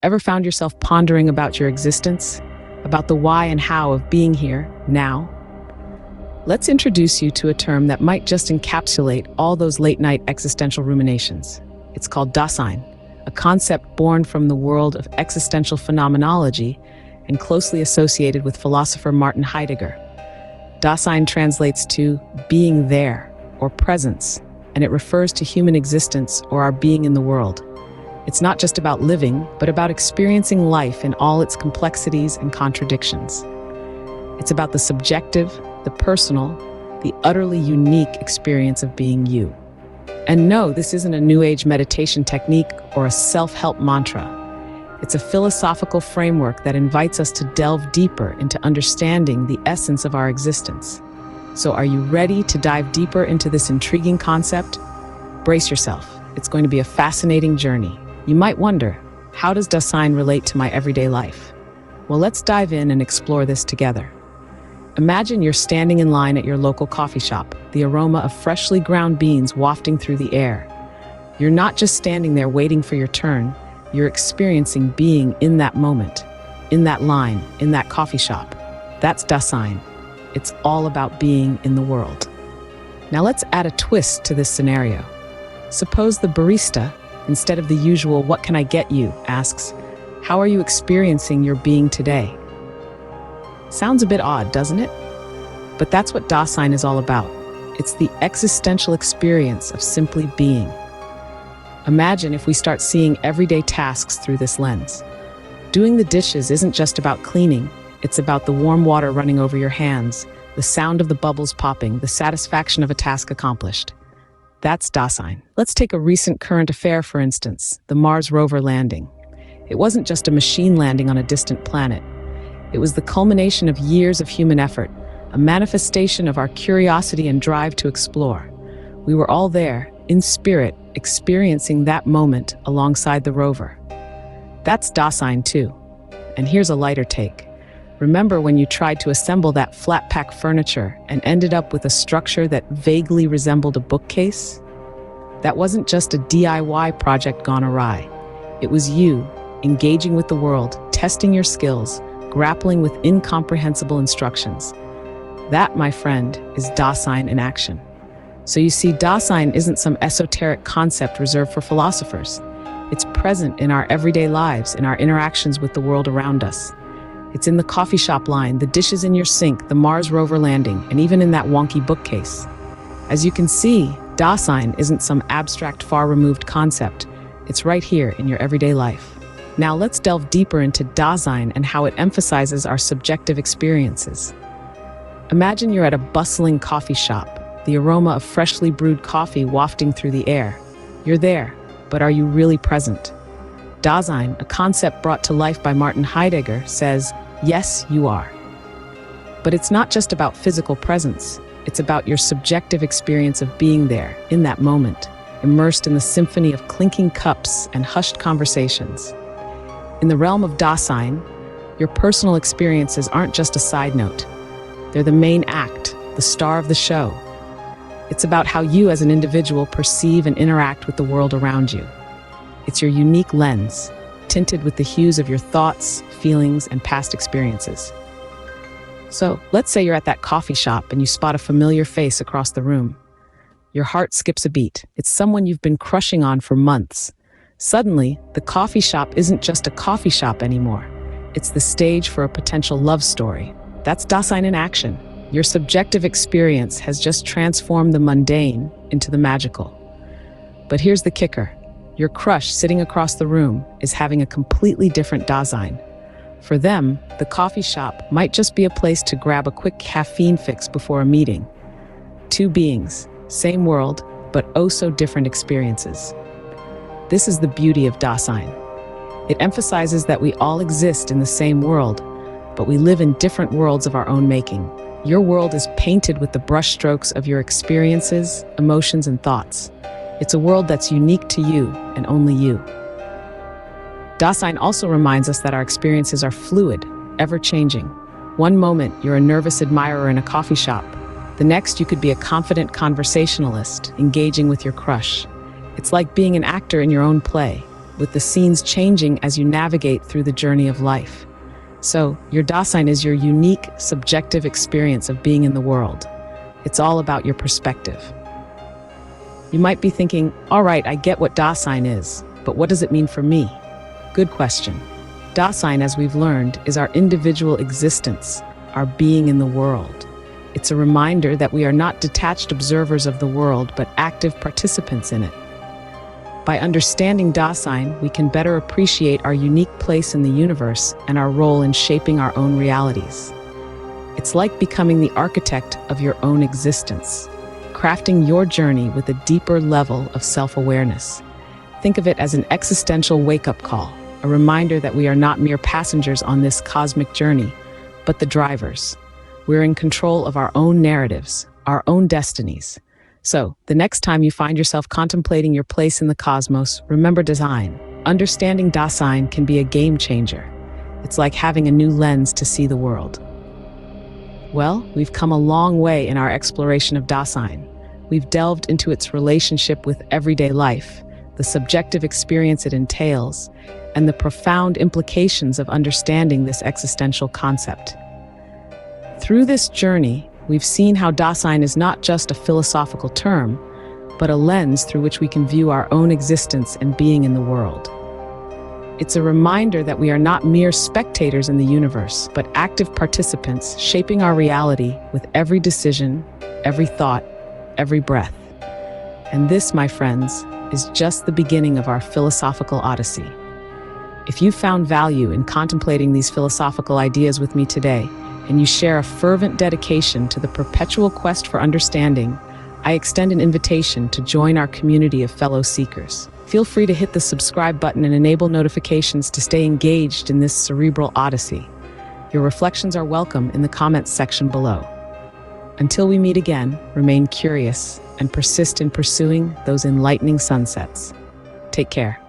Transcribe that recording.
Ever found yourself pondering about your existence? About the why and how of being here, now? Let's introduce you to a term that might just encapsulate all those late-night existential ruminations. It's called Dasein, a concept born from the world of existential phenomenology and closely associated with philosopher Martin Heidegger. Dasein translates to being there, or presence, and it refers to human existence or our being in the world. It's not just about living, but about experiencing life in all its complexities and contradictions. It's about the subjective, the personal, the utterly unique experience of being you. And no, this isn't a New Age meditation technique or a self-help mantra. It's a philosophical framework that invites us to delve deeper into understanding the essence of our existence. So are you ready to dive deeper into this intriguing concept? Brace yourself. It's going to be a fascinating journey. You might wonder, how does Dasein relate to my everyday life? Well, let's dive in and explore this together. Imagine you're standing in line at your local coffee shop, the aroma of freshly ground beans wafting through the air. You're not just standing there waiting for your turn, you're experiencing being in that moment, in that line, in that coffee shop. That's Dasein. It's all about being in the world. Now let's add a twist to this scenario. Suppose the barista, instead of the usual "what can I get you?" asks, "How are you experiencing your being today?" Sounds a bit odd, doesn't it? But that's what Dasein is all about. It's the existential experience of simply being. Imagine if we start seeing everyday tasks through this lens. Doing the dishes isn't just about cleaning, it's about the warm water running over your hands, the sound of the bubbles popping, the satisfaction of a task accomplished. That's Dasein. Let's take a recent current affair, for instance, the Mars rover landing. It wasn't just a machine landing on a distant planet. It was the culmination of years of human effort, a manifestation of our curiosity and drive to explore. We were all there, in spirit, experiencing that moment alongside the rover. That's Dasein too. And here's a lighter take. Remember when you tried to assemble that flat-pack furniture and ended up with a structure that vaguely resembled a bookcase? That wasn't just a DIY project gone awry. It was you, engaging with the world, testing your skills, grappling with incomprehensible instructions. That, my friend, is Dasein in action. So you see, Dasein isn't some esoteric concept reserved for philosophers. It's present in our everyday lives, in our interactions with the world around us. It's in the coffee shop line, the dishes in your sink, the Mars rover landing, and even in that wonky bookcase. As you can see, Dasein isn't some abstract, far-removed concept. It's right here in your everyday life. Now let's delve deeper into Dasein and how it emphasizes our subjective experiences. Imagine you're at a bustling coffee shop, the aroma of freshly brewed coffee wafting through the air. You're there, but are you really present? Dasein, a concept brought to life by Martin Heidegger, says, yes, you are. But it's not just about physical presence. It's about your subjective experience of being there, in that moment, immersed in the symphony of clinking cups and hushed conversations. In the realm of Dasein, your personal experiences aren't just a side note. They're the main act, the star of the show. It's about how you as an individual perceive and interact with the world around you. It's your unique lens, tinted with the hues of your thoughts, feelings, and past experiences. So, let's say you're at that coffee shop and you spot a familiar face across the room. Your heart skips a beat. It's someone you've been crushing on for months. Suddenly, the coffee shop isn't just a coffee shop anymore. It's the stage for a potential love story. That's Dasein in action. Your subjective experience has just transformed the mundane into the magical. But here's the kicker. Your crush sitting across the room is having a completely different Dasein. For them, the coffee shop might just be a place to grab a quick caffeine fix before a meeting. Two beings, same world, but oh so different experiences. This is the beauty of Dasein. It emphasizes that we all exist in the same world, but we live in different worlds of our own making. Your world is painted with the brushstrokes of your experiences, emotions, and thoughts. It's a world that's unique to you and only you. Dasein also reminds us that our experiences are fluid, ever-changing. One moment, you're a nervous admirer in a coffee shop. The next, you could be a confident conversationalist, engaging with your crush. It's like being an actor in your own play. with the scenes changing as you navigate through the journey of life. So, your Dasein is your unique, subjective experience of being in the world. It's all about your perspective. You might be thinking, all right, I get what Dasein is, but what does it mean for me? Good question. Dasein, as we've learned, is our individual existence, our being in the world. It's a reminder that we are not detached observers of the world, but active participants in it. By understanding Dasein, we can better appreciate our unique place in the universe and our role in shaping our own realities. It's like becoming the architect of your own existence, crafting your journey with a deeper level of self-awareness. Think of it as an existential wake-up call, a reminder that we are not mere passengers on this cosmic journey, but the drivers. We're in control of our own narratives, our own destinies. So, the next time you find yourself contemplating your place in the cosmos, remember Dasein. Understanding Dasein can be a game changer. It's like having a new lens to see the world. Well, we've come a long way in our exploration of Dasein. We've delved into its relationship with everyday life, the subjective experience it entails, and the profound implications of understanding this existential concept. Through this journey, we've seen how Dasein is not just a philosophical term, but a lens through which we can view our own existence and being in the world. It's a reminder that we are not mere spectators in the universe, but active participants shaping our reality with every decision, every thought, every breath. And this, my friends, is just the beginning of our philosophical odyssey. If you found value in contemplating these philosophical ideas with me today, and you share a fervent dedication to the perpetual quest for understanding, I extend an invitation to join our community of fellow seekers. Feel free to hit the subscribe button and enable notifications to stay engaged in this cerebral odyssey. Your reflections are welcome in the comments section below. Until we meet again, remain curious and persist in pursuing those enlightening sunsets. Take care.